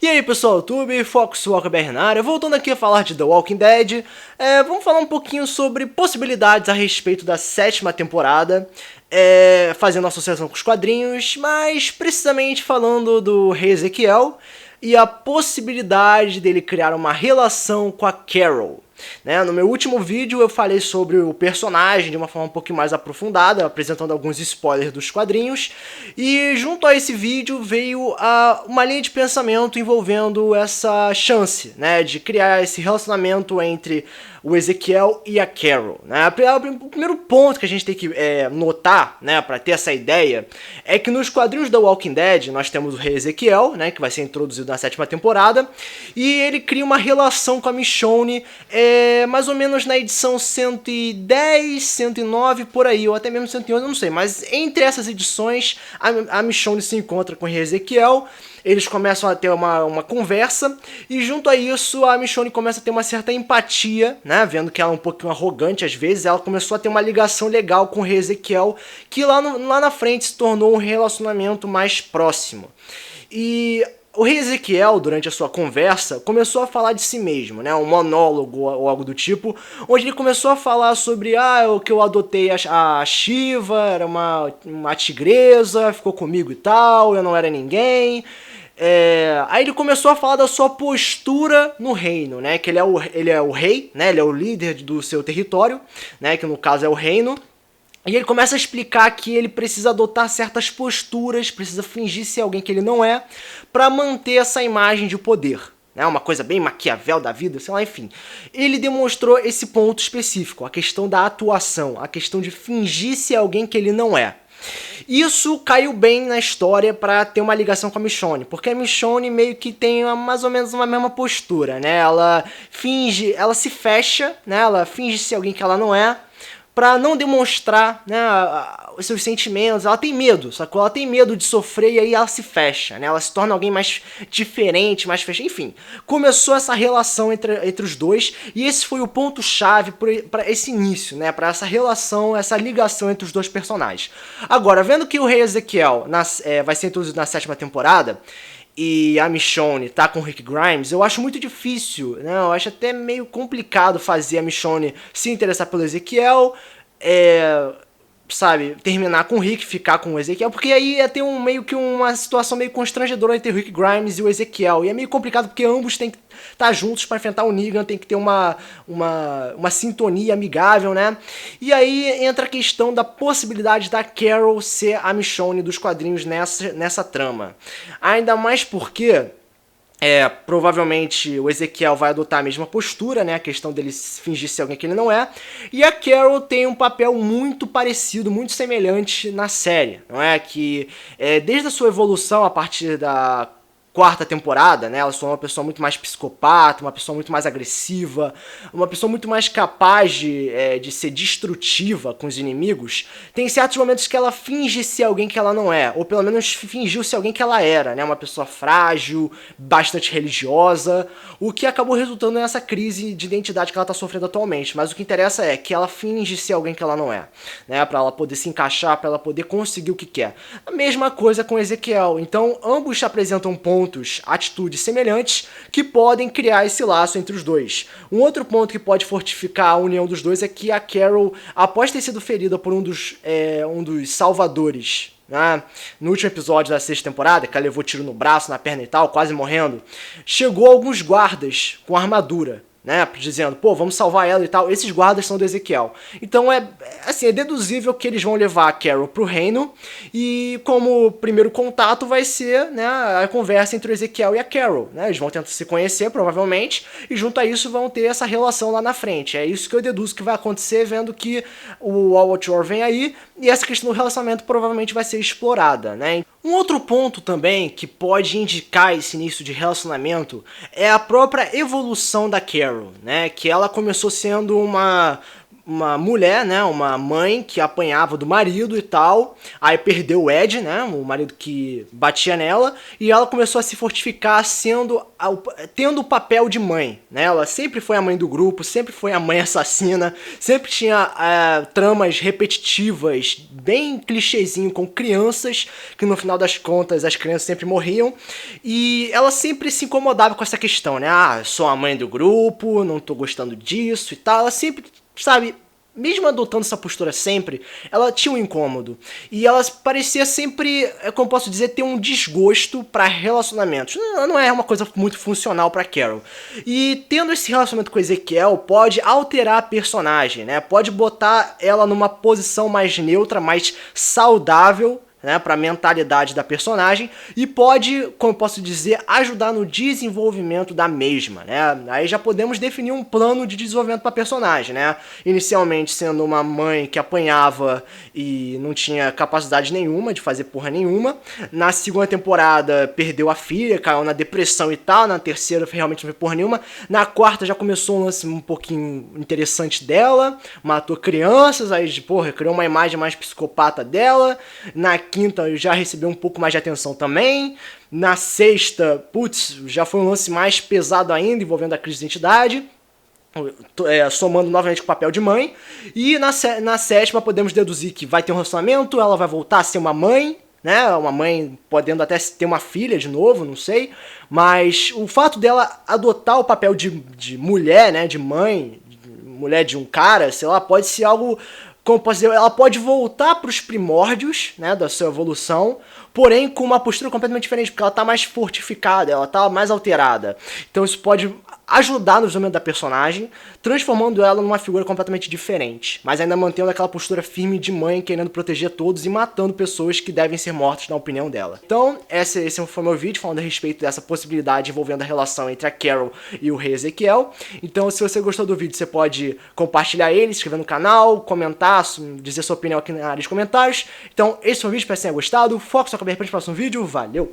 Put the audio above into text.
E aí pessoal do YouTube, FoxWalkerBR na área, voltando aqui a falar de The Walking Dead, vamos falar um pouquinho sobre possibilidades a respeito da 7ª temporada, fazendo associação com os quadrinhos, mas precisamente falando do Rei Ezequiel e a possibilidade dele criar uma relação com a Carol. No meu último vídeo eu falei sobre o personagem de uma forma um pouquinho mais aprofundada, apresentando alguns spoilers dos quadrinhos, e junto a esse vídeo veio uma linha de pensamento envolvendo essa chance, de criar esse relacionamento entre o Ezequiel e a Carol. O primeiro ponto que a gente tem que notar, para ter essa ideia, é que nos quadrinhos da Walking Dead nós temos o Rei Ezequiel, que vai ser introduzido na 7ª temporada, e ele cria uma relação com a Michonne, mais ou menos na edição 110, 109, por aí, ou até mesmo 111, eu não sei, mas entre essas edições a Michonne se encontra com o Rei Ezequiel. Eles começam a ter uma conversa, e junto a isso a Michonne começa a ter uma certa empatia, vendo que ela é um pouquinho arrogante às vezes. Ela começou a ter uma ligação legal com o Rei Ezequiel, que lá na frente se tornou um relacionamento mais próximo. E o Rei Ezequiel, durante a sua conversa, começou a falar de si mesmo, um monólogo ou algo do tipo, onde ele começou a falar sobre o que eu adotei a Shiva, era uma tigresa, ficou comigo e tal, eu não era ninguém. Aí ele começou a falar da sua postura no reino, que ele é o rei, ele é o líder do seu território, que no caso é o reino. E ele começa a explicar que ele precisa adotar certas posturas, precisa fingir ser alguém que ele não é, para manter essa imagem de poder. Uma coisa bem Maquiavel da vida, sei lá, enfim. Ele demonstrou esse ponto específico, a questão da atuação, a questão de fingir ser alguém que ele não é. Isso caiu bem na história para ter uma ligação com a Michonne, porque a Michonne meio que tem mais ou menos uma mesma postura, Ela finge, ela se fecha, ela finge ser alguém que ela não é, pra não demonstrar os seus sentimentos. Ela tem medo, sacou? Ela tem medo de sofrer, e aí ela se fecha, Ela se torna alguém mais diferente, mais fechada. Enfim, começou essa relação entre os dois, e esse foi o ponto-chave para esse início, para essa relação, essa ligação entre os dois personagens. Agora, vendo que o Rei Ezequiel vai ser introduzido na 7ª temporada, e a Michonne tá com o Rick Grimes, eu acho muito difícil, eu acho até meio complicado fazer a Michonne se interessar pelo Ezequiel, terminar com o Rick, ficar com o Ezequiel, porque aí ia ter meio que uma situação meio constrangedora entre o Rick Grimes e o Ezequiel, e é meio complicado porque ambos têm que estar juntos para enfrentar o Negan, tem que ter uma sintonia amigável, E aí entra a questão da possibilidade da Carol ser a Michonne dos quadrinhos nessa trama. Ainda mais porque provavelmente o Ezequiel vai adotar a mesma postura, a questão dele fingir ser alguém que ele não é, e a Carol tem um papel muito parecido, muito semelhante na série, não é? Que desde a sua evolução a partir da 4ª temporada, ela só é uma pessoa muito mais psicopata, uma pessoa muito mais agressiva, uma pessoa muito mais capaz de ser destrutiva com os inimigos. Tem certos momentos que ela finge ser alguém que ela não é, ou pelo menos fingiu ser alguém que ela era, uma pessoa frágil, bastante religiosa, o que acabou resultando nessa crise de identidade que ela está sofrendo atualmente. Mas o que interessa é que ela finge ser alguém que ela não é, para ela poder se encaixar, para ela poder conseguir o que quer. A mesma coisa com Ezequiel. Então ambos apresentam pontos, atitudes semelhantes que podem criar esse laço entre os dois. Um outro ponto que pode fortificar a união dos dois é que a Carol, após ter sido ferida por um dos salvadores, no último episódio da 6ª temporada, que ela levou tiro no braço, na perna e tal, quase morrendo, chegou alguns guardas com armadura, dizendo, vamos salvar ela e tal. Esses guardas são do Ezequiel. Então é deduzível que eles vão levar a Carol pro reino, e como primeiro contato vai ser a conversa entre o Ezequiel e a Carol. Eles vão tentar se conhecer, provavelmente, e junto a isso vão ter essa relação lá na frente. É isso que eu deduzo que vai acontecer, vendo que o All Watch War vem aí, e essa questão do relacionamento provavelmente vai ser explorada, Um outro ponto também que pode indicar esse início de relacionamento é a própria evolução da Carol, que ela começou sendo uma uma mulher, né, uma mãe que apanhava do marido e tal, aí perdeu o Ed, né, o marido que batia nela, e ela começou a se fortificar tendo o papel de mãe, né, ela sempre foi a mãe do grupo, sempre foi a mãe assassina, sempre tinha tramas repetitivas, bem clichêzinho com crianças, que no final das contas as crianças sempre morriam, e ela sempre se incomodava com essa questão, né, sou a mãe do grupo, não tô gostando disso e tal, ela sempre, sabe, mesmo adotando essa postura sempre, ela tinha um incômodo. E ela parecia sempre, como posso dizer, ter um desgosto para relacionamentos. Não é uma coisa muito funcional para Carol. E tendo esse relacionamento com Ezequiel, pode alterar a personagem, né? Pode botar ela numa posição mais neutra, mais saudável, né, para a mentalidade da personagem, e pode, como eu posso dizer, ajudar no desenvolvimento da mesma, né? Aí já podemos definir um plano de desenvolvimento para a personagem, né? Inicialmente sendo uma mãe que apanhava e não tinha capacidade nenhuma de fazer porra nenhuma. Na segunda temporada perdeu a filha, caiu na depressão e tal. Na terceira realmente não fez porra nenhuma. Na quarta já começou um lance um pouquinho interessante dela, matou crianças, aí porra, criou uma imagem mais psicopata dela. Na quinta já recebeu um pouco mais de atenção também. Na sexta, putz, já foi um lance mais pesado ainda, envolvendo a crise de identidade, somando novamente com o papel de mãe. E na sétima podemos deduzir que vai ter um relacionamento, ela vai voltar a ser uma mãe, né, uma mãe podendo até ter uma filha de novo, não sei. Mas o fato dela adotar o papel de mulher, né, de mãe, mulher de um cara, sei lá, pode ser algo, como posso dizer, ela pode voltar para os primórdios, né, da sua evolução, porém com uma postura completamente diferente, porque ela tá mais fortificada, ela tá mais alterada. Então isso pode ajudar no desenvolvimento da personagem, transformando ela numa figura completamente diferente, mas ainda mantendo aquela postura firme de mãe, querendo proteger todos e matando pessoas que devem ser mortas na opinião dela. Então, esse foi meu vídeo falando a respeito dessa possibilidade envolvendo a relação entre a Carol e o rei Ezequiel. Então, se você gostou do vídeo, você pode compartilhar ele, se inscrever no canal, comentar, dizer sua opinião aqui na área de comentários. Então, esse foi o vídeo, espero que você tenha gostado. Foco sua cabeça para o próximo vídeo. Valeu!